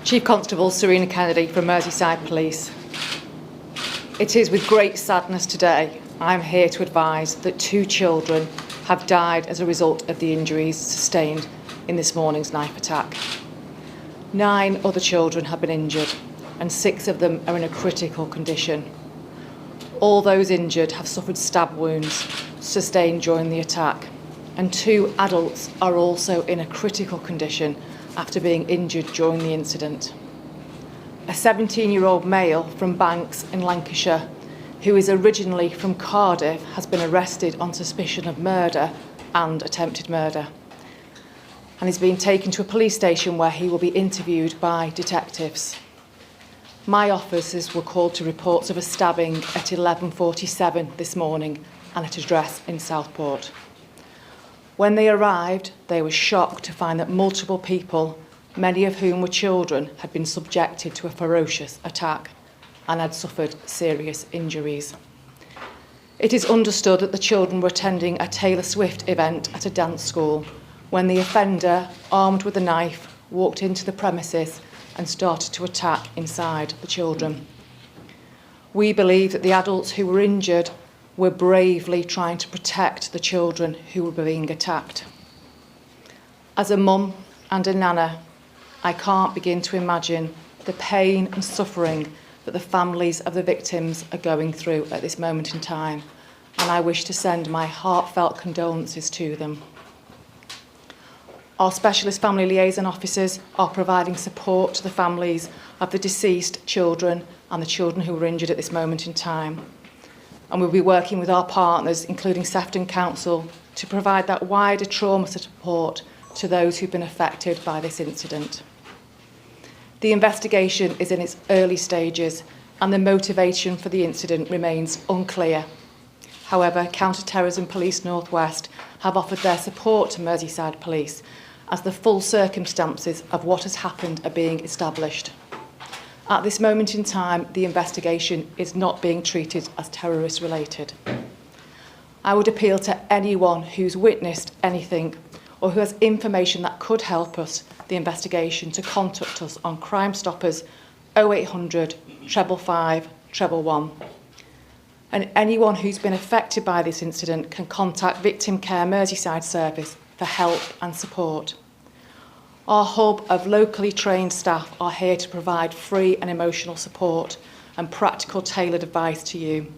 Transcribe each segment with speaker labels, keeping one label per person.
Speaker 1: Chief Constable Serena Kennedy from Merseyside Police. It is with great sadness today I am here to advise that 2 children have died as a result of the injuries sustained in this morning's knife attack. 9 other children have been injured and 6 of them are in a critical condition. All those injured have suffered stab wounds sustained during the attack, and 2 adults are also in a critical condition after being injured during the incident. A 17-year-old male from Banks in Lancashire, who is originally from Cardiff, has been arrested on suspicion of murder and attempted murder, and is being taken to a police station where he will be interviewed by detectives. My officers were called to reports of a stabbing at 11:47 this morning and at an address in Southport. When they arrived, they were shocked to find that multiple people, many of whom were children, had been subjected to a ferocious attack and had suffered serious injuries. It is understood that the children were attending a Taylor Swift event at a dance school when the offender, armed with a knife, walked into the premises and started to attack inside the children. We believe that the adults who were injured were bravely trying to protect the children who were being attacked. As a mum and a nana, I can't begin to imagine the pain and suffering that the families of the victims are going through at this moment in time, and I wish to send my heartfelt condolences to them. Our specialist family liaison officers are providing support to the families of the deceased children and the children who were injured at this moment in time. And we'll be working with our partners, including Sefton Council, to provide that wider trauma support to those who've been affected by this incident. The investigation is in its early stages and the motivation for the incident remains unclear. However, Counter-Terrorism Police North West have offered their support to Merseyside Police as the full circumstances of what has happened are being established. At this moment in time, the investigation is not being treated as terrorist-related. I would appeal to anyone who's witnessed anything or who has information that could help us, the investigation, to contact us on Crime Stoppers 0800 555 111. And anyone who's been affected by this incident can contact Victim Care Merseyside Service for help and support. Our hub of locally trained staff are here to provide free and emotional support and practical tailored advice to you.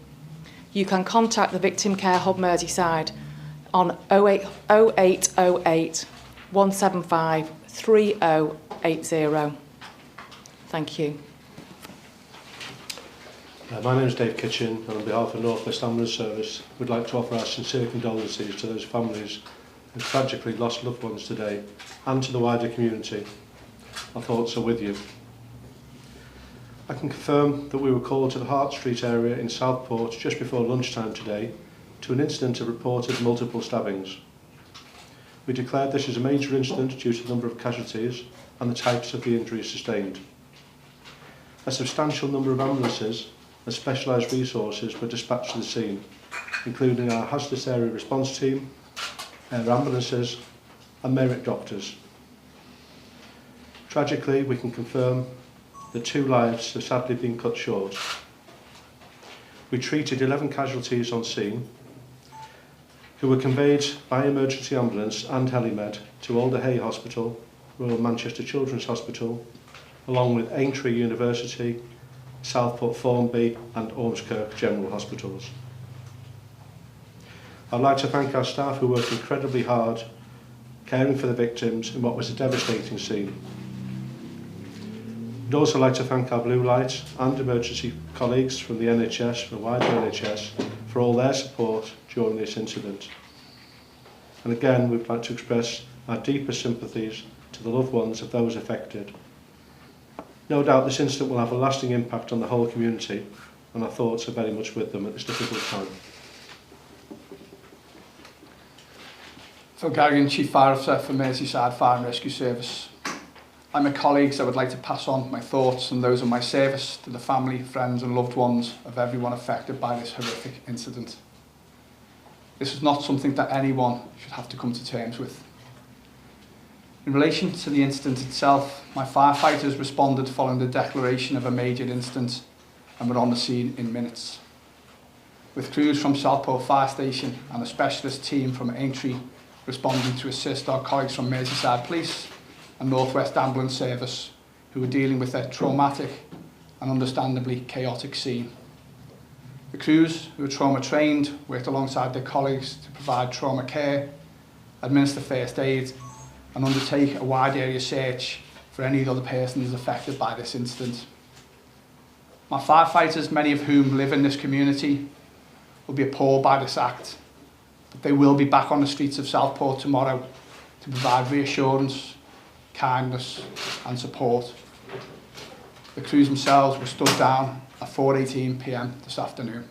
Speaker 1: You can contact the Victim Care Hub Merseyside on 0808 175 3080. Thank you.
Speaker 2: My name is Dave Kitchen, and on behalf of North West Ambulance Service, we'd like to offer our sincere condolences to those families who tragically lost loved ones today, and to the wider community. Our thoughts are with you. I can confirm that we were called to the Hart Street area in Southport just before lunchtime today to an incident of reported multiple stabbings. We declared this as a major incident due to the number of casualties and the types of the injuries sustained. A substantial number of ambulances and specialised resources were dispatched to the scene, including our hazardous area response team, air ambulances and merit doctors. Tragically, we can confirm that 2 lives have sadly been cut short. We treated 11 casualties on scene, who were conveyed by emergency ambulance and helimed to Alder Hay Hospital, Royal Manchester Children's Hospital, along with Aintree University, Southport Formby and Ormskirk General Hospitals. I'd like to thank our staff who worked incredibly hard, caring for the victims in what was a devastating scene. I'd also like to thank our Blue Light and emergency colleagues from the NHS, from the wider NHS, for all their support during this incident. And again, we'd like to express our deepest sympathies to the loved ones of those affected. No doubt this incident will have a lasting impact on the whole community, and our thoughts are very much with them at this difficult time.
Speaker 3: Phil Garrigan, Chief Fire Officer for Merseyside Fire and Rescue Service. Like my colleagues, I would like to pass on my thoughts and those of my service to the family, friends and loved ones of everyone affected by this horrific incident. This is not something that anyone should have to come to terms with. In relation to the incident itself, my firefighters responded following the declaration of a major incident and were on the scene in minutes. With crews from Southport Fire Station and a specialist team from Aintree responding to assist our colleagues from Merseyside Police and North West Ambulance Service, who were dealing with a traumatic and understandably chaotic scene. The crews, who were trauma trained, worked alongside their colleagues to provide trauma care, administer first aid, and undertake a wide area search for any other persons affected by this incident. My firefighters, many of whom live in this community, will be appalled by this act, but they will be back on the streets of Southport tomorrow to provide reassurance, kindness and support. The crews themselves were stood down at 4:18 p.m. this afternoon.